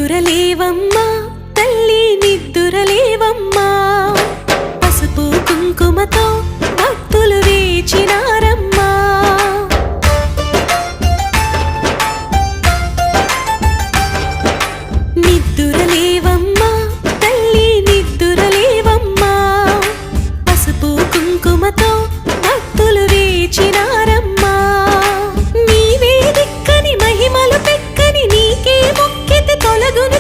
నిద్దురలేవమ్మా తల్లి నిద్దురలేవమ్మా పసుపు కుంకుమతో భక్తులు వేచినారమ్మా నిద్దురలేవమ్మా తల్లి నిద్దురలేవమ్మా పసుపు కుంకుమతో భక్తులు వేచినారమ్మా నీవే దిక్కని మహిమలు పెక్కని నీకే మొక్కితే తొలగును